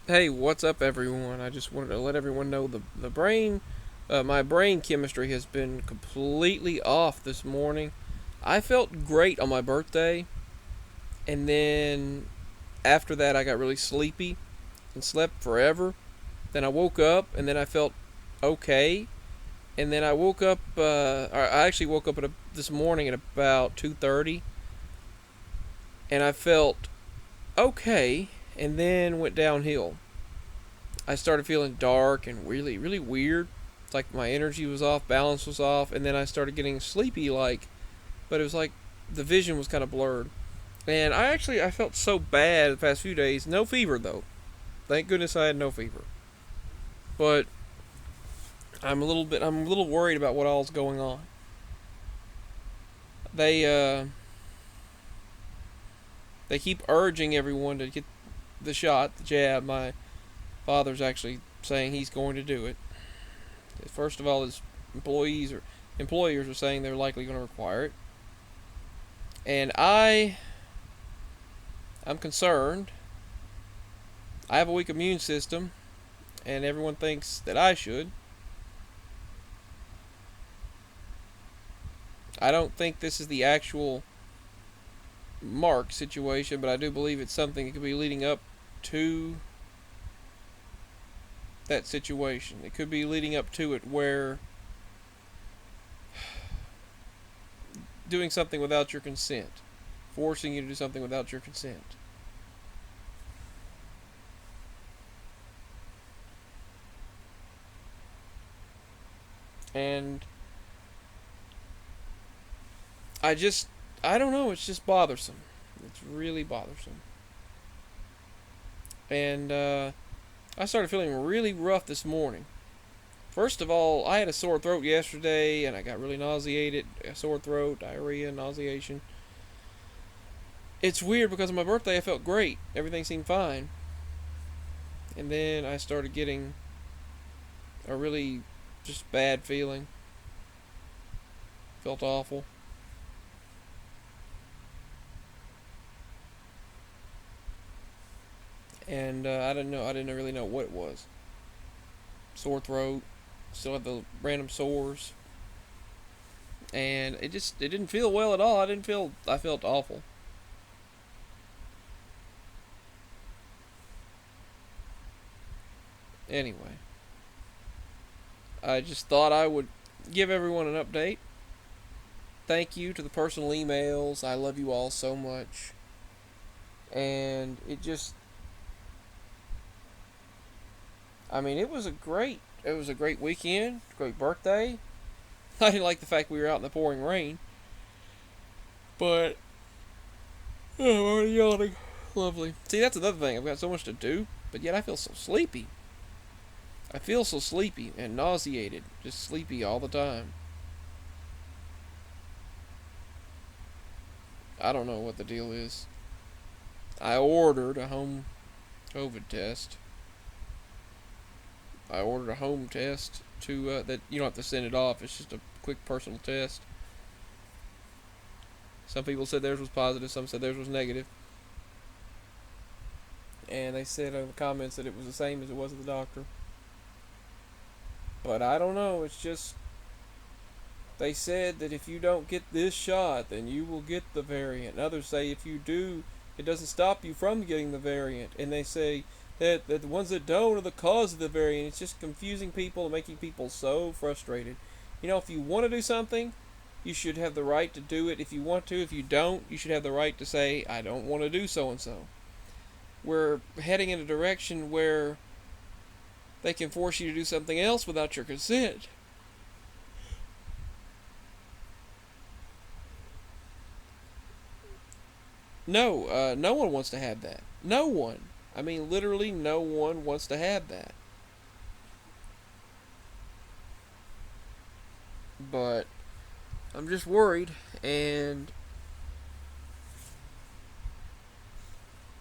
Hey, what's up, everyone? I just wanted to let everyone know the brain, my brain chemistry has been completely off this morning. I felt great on my birthday, and then after that, I got really sleepy and slept forever. Then I woke up, and then I felt okay, and then I woke up. I actually woke up this morning at about 2:30, and I felt okay, and then went downhill. I started feeling dark and really, really weird. It's like my energy was off, balance was off, and then I started getting sleepy but it was like the vision was kind of blurred. And I felt so bad the past few days. No fever though. Thank goodness I had no fever. But I'm a little worried about what all's going on. They they keep urging everyone to get the shot, the jab. My father's actually saying he's going to do it. First of all, his employers are saying they're likely going to require it. And I'm concerned. I have a weak immune system, and everyone thinks that I should. I don't think this is the actual Mark situation, but I do believe it's something that could be leading up to that situation. It could be leading up to it where doing something without your consent, forcing you to do something without your consent. And I just, I don't know, it's just bothersome. It's really bothersome. And I started feeling really rough this morning. First of all, I had a sore throat yesterday and I got really nauseated. A sore throat, diarrhea, nauseation. It's weird because on my birthday I felt great. Everything seemed fine. And then I started getting a really just bad feeling. Felt awful. And I didn't know. I didn't really know what it was. Sore throat. Still have the random sores. And it didn't feel well at all. I felt awful. Anyway, I just thought I would give everyone an update. Thank you to the personal emails. I love you all so much. And I mean, it was a great weekend, great birthday. I didn't like the fact we were out in the pouring rain, but oh, I'm already yawning. Lovely. See, that's another thing. I've got so much to do, but yet I feel so sleepy. I feel so sleepy and nauseated, just sleepy all the time. I don't know what the deal is. I ordered a home COVID test. I ordered a home test that you don't have to send it off. It's just a quick personal test. Some people said theirs was positive. Some said theirs was negative. And they said in the comments that it was the same as it was at the doctor. But I don't know. It's just they said that if you don't get this shot, then you will get the variant. And others say if you do, it doesn't stop you from getting the variant. And they say that the ones that don't are the cause of the variant. It's just confusing people and making people so frustrated. You know, if you want to do something, you should have the right to do it. If you want to, if you don't, you should have the right to say, I don't want to do so and so. We're heading in a direction where they can force you to do something else without your consent. No, no one wants to have that. No one. I mean, literally, no one wants to have that. But I'm just worried, and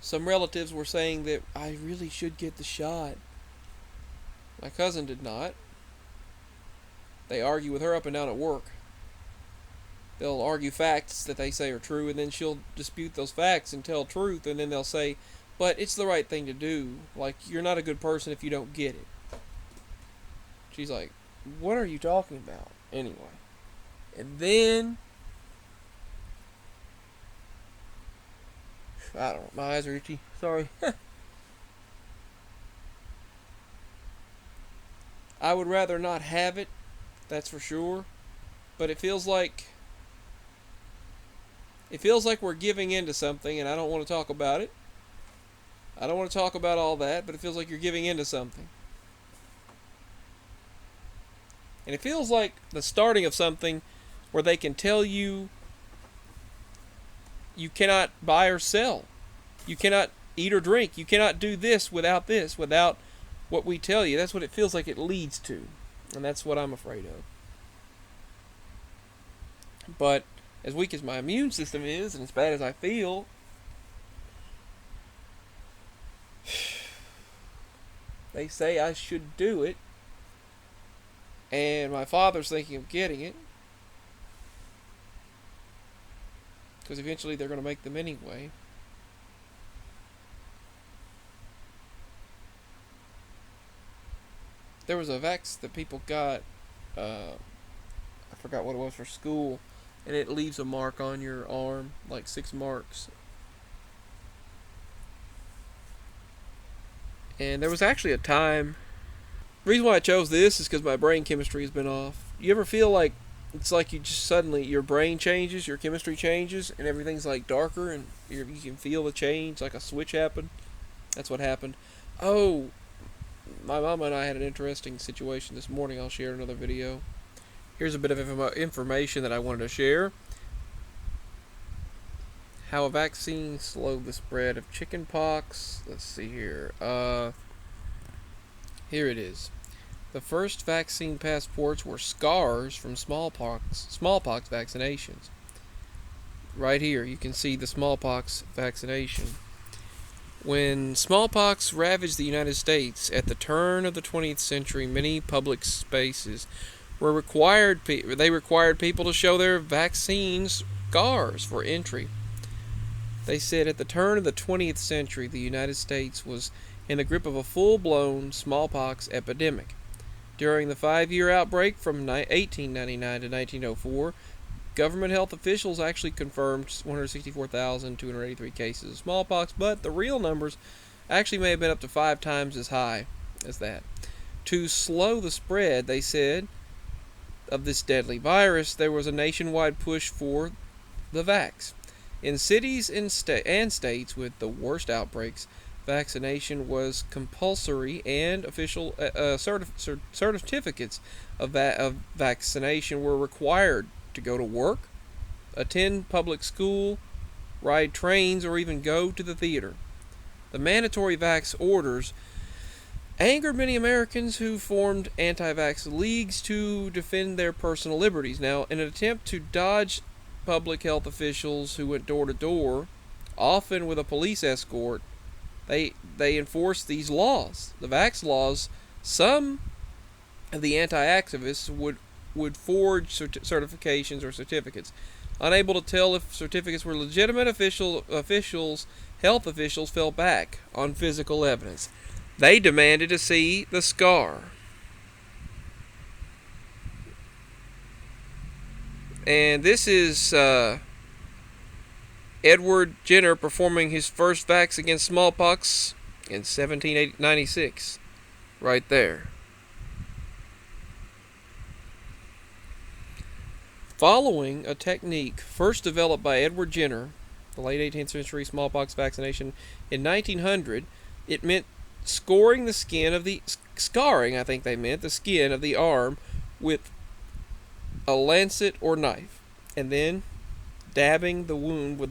some relatives were saying that I really should get the shot. My cousin did not. They argue with her up and down at work. They'll argue facts that they say are true, and then she'll dispute those facts and tell truth, and then they'll say, but it's the right thing to do. Like, you're not a good person if you don't get it. She's like, what are you talking about? Anyway. And then, I don't know, my eyes are itchy. Sorry. I would rather not have it, that's for sure. But it feels like we're giving in to something, and I don't want to talk about it. I don't want to talk about all that, but it feels like you're giving in to something. And it feels like the starting of something where they can tell you you cannot buy or sell. You cannot eat or drink. You cannot do this, without what we tell you. That's what it feels like it leads to. And that's what I'm afraid of. But as weak as my immune system is, and as bad as I feel, they say I should do it. And my father's thinking of getting it. Because eventually they're going to make them anyway. There was a vax that people got, I forgot what it was, for school, and it leaves a mark on your arm, like 6 marks. And there was actually a time, the reason why I chose this is because my brain chemistry has been off. You ever feel like it's like you just suddenly, your brain changes, your chemistry changes, and everything's like darker, and you can feel the change, like a switch happened? That's what happened. Oh, my mama and I had an interesting situation this morning. I'll share another video. Here's a bit of information that I wanted to share. How a vaccine slowed the spread of chickenpox. Let's see here. Here it is. The first vaccine passports were scars from smallpox vaccinations. Right here, you can see the smallpox vaccination. When smallpox ravaged the United States at the turn of the 20th century, many public spaces were required people to show their vaccine scars for entry. They said at the turn of the 20th century, the United States was in the grip of a full-blown smallpox epidemic. During the 5-year outbreak from 1899 to 1904, government health officials actually confirmed 164,283 cases of smallpox, but the real numbers actually may have been up to 5 times as high as that. To slow the spread, they said, of this deadly virus, there was a nationwide push for the vax. In cities and states with the worst outbreaks, vaccination was compulsory, and official certificates of vaccination were required to go to work, attend public school, ride trains, or even go to the theater. The mandatory vax orders angered many Americans who formed anti-vax leagues to defend their personal liberties. Now, in an attempt to dodge public health officials who went door to door, often with a police escort, they enforced these laws, the vax laws. Some of the anti-activists would forge certifications or certificates. Unable to tell if certificates were legitimate, health officials fell back on physical evidence. They demanded to see the scar. And this is Edward Jenner performing his first vax against smallpox in 1796. Right there. Following a technique first developed by Edward Jenner, the late 18th century smallpox vaccination in 1900, it meant scarring, I think they meant, the skin of the arm with a lancet or knife, and then dabbing the wound with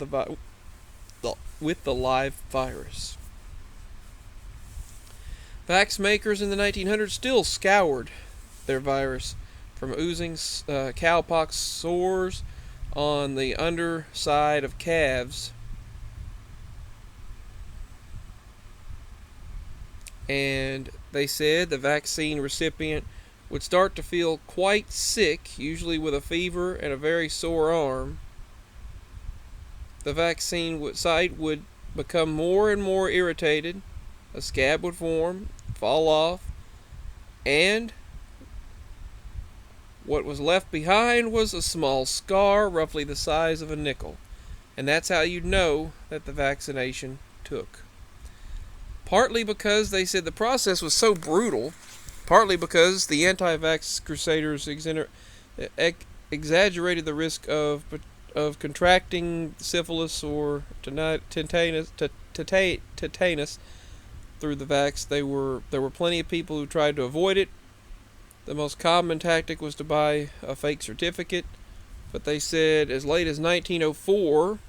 the live virus. Vax makers in the 1900s still scoured their virus from oozing cowpox sores on the underside of calves, and they said the vaccine recipient would start to feel quite sick, usually with a fever and a very sore arm. The vaccine site would become more and more irritated. A scab would form, fall off, and what was left behind was a small scar roughly the size of a nickel. And that's how you'd know that the vaccination took. Partly because they said the process was so brutal, partly because the anti-vax crusaders exaggerated the risk of contracting syphilis or tetanus through the vax. There were plenty of people who tried to avoid it. The most common tactic was to buy a fake certificate, but they said as late as 1904,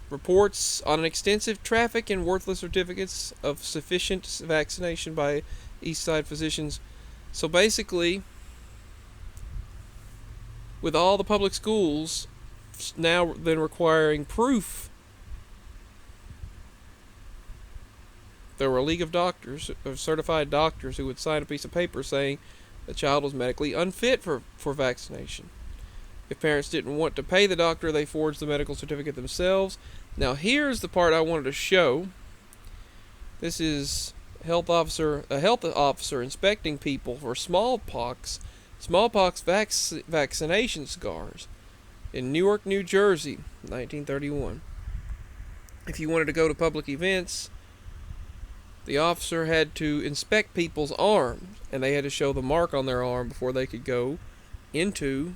reports on an extensive traffic in worthless certificates of sufficient vaccination by East Side physicians. So basically, with all the public schools now then requiring proof, there were a league of doctors, of certified doctors, who would sign a piece of paper saying the child was medically unfit for vaccination. If parents didn't want to pay the doctor, they forged the medical certificate themselves. Now here's the part I wanted to show. This is a health officer inspecting people for smallpox vaccination scars in Newark, New Jersey, 1931. If you wanted to go to public events, the officer had to inspect people's arms, and they had to show the mark on their arm before they could go into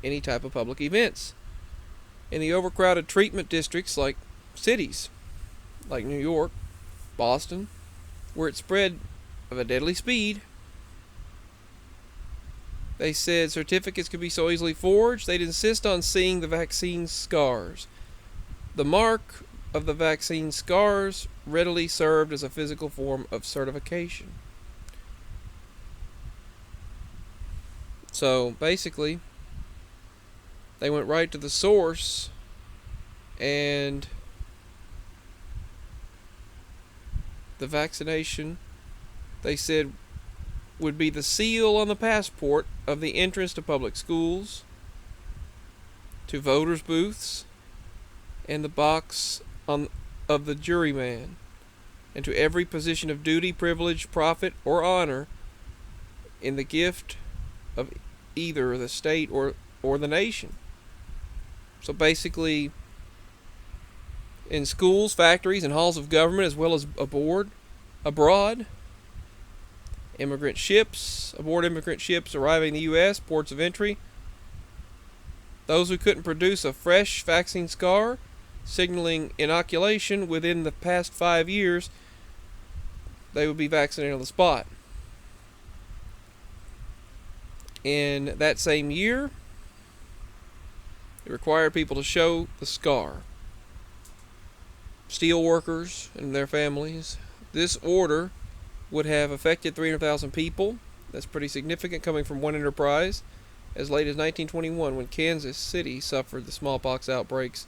any type of public events. In the overcrowded treatment districts like cities, like New York, Boston, where it spread of a deadly speed, they said certificates could be so easily forged, they'd insist on seeing the vaccine scars. The mark of the vaccine scars readily served as a physical form of certification. So basically, they went right to the source, and the vaccination, they said, would be the seal on the passport of the entrance to public schools, to voters' booths, and the box of the juryman, and to every position of duty, privilege, profit, or honor in the gift of either the state or the nation. So basically, in schools, factories, and halls of government, as well as abroad, aboard immigrant ships arriving in the U.S., ports of entry, those who couldn't produce a fresh vaccine scar signaling inoculation within the past 5 years, they would be vaccinated on the spot. In that same year, it required people to show the scar. Steel workers and their families. This order would have affected 300,000 people. That's pretty significant, coming from one enterprise. As late as 1921, when Kansas City suffered the smallpox outbreaks,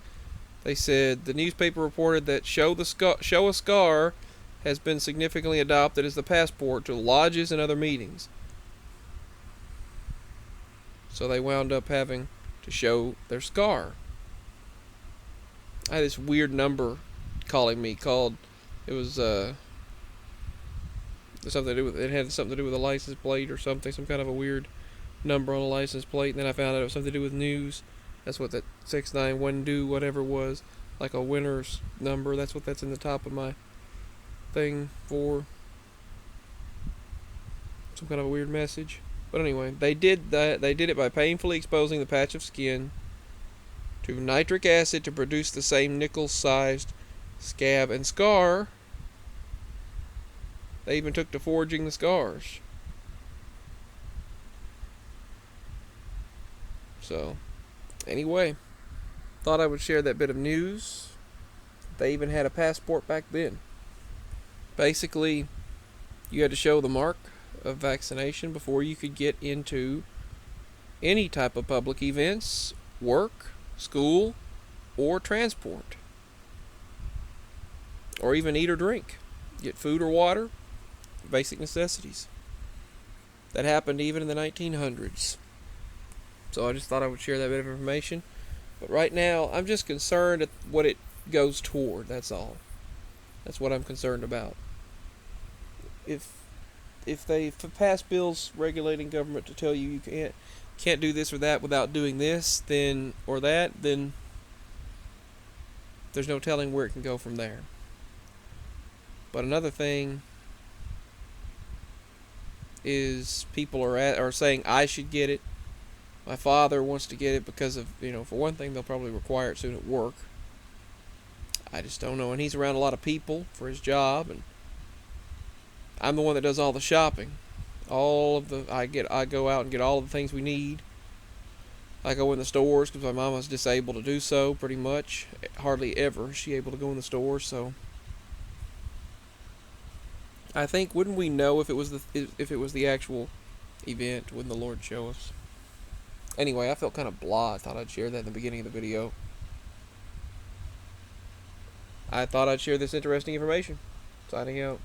they said the newspaper reported that show a scar has been significantly adopted as the passport to lodges and other meetings. So they wound up having to show their scar. I had this weird number calling me. It was something to do with, it had something to do with a license plate or something, some kind of a weird number on a license plate, and then I found out it was something to do with news. That's what that 6912 whatever was, like a winner's number. That's what that's in the top of my thing for. Some kind of a weird message. But anyway, they did it by painfully exposing the patch of skin to nitric acid to produce the same nickel-sized scab and scar. They even took to forging the scars. So, anyway, thought I would share that bit of news. They even had a passport back then. Basically, you had to show the mark of vaccination before you could get into any type of public events, work, school, or transport, or even eat or drink, get food or water, basic necessities. That happened even in the 1900s. So I just thought I would share that bit of information. But right now, I'm just concerned at what it goes toward. That's all. That's what I'm concerned about. If they pass bills regulating government to tell you can't do this or that without doing this, then or that, then there's no telling where it can go from there. But another thing is people are saying I should get it. My father wants to get it because of, for one thing, they'll probably require it soon at work. I just don't know. And he's around a lot of people for his job, and I'm the one that does all the shopping. I go out and get all of the things we need. I go in the stores because my mama's disabled to do so pretty much. Hardly ever is she able to go in the stores, so I think, wouldn't we know if it was the actual event? Wouldn't the Lord show us? Anyway, I felt kind of blah. I thought I'd share that in the beginning of the video. I thought I'd share this interesting information. Signing out.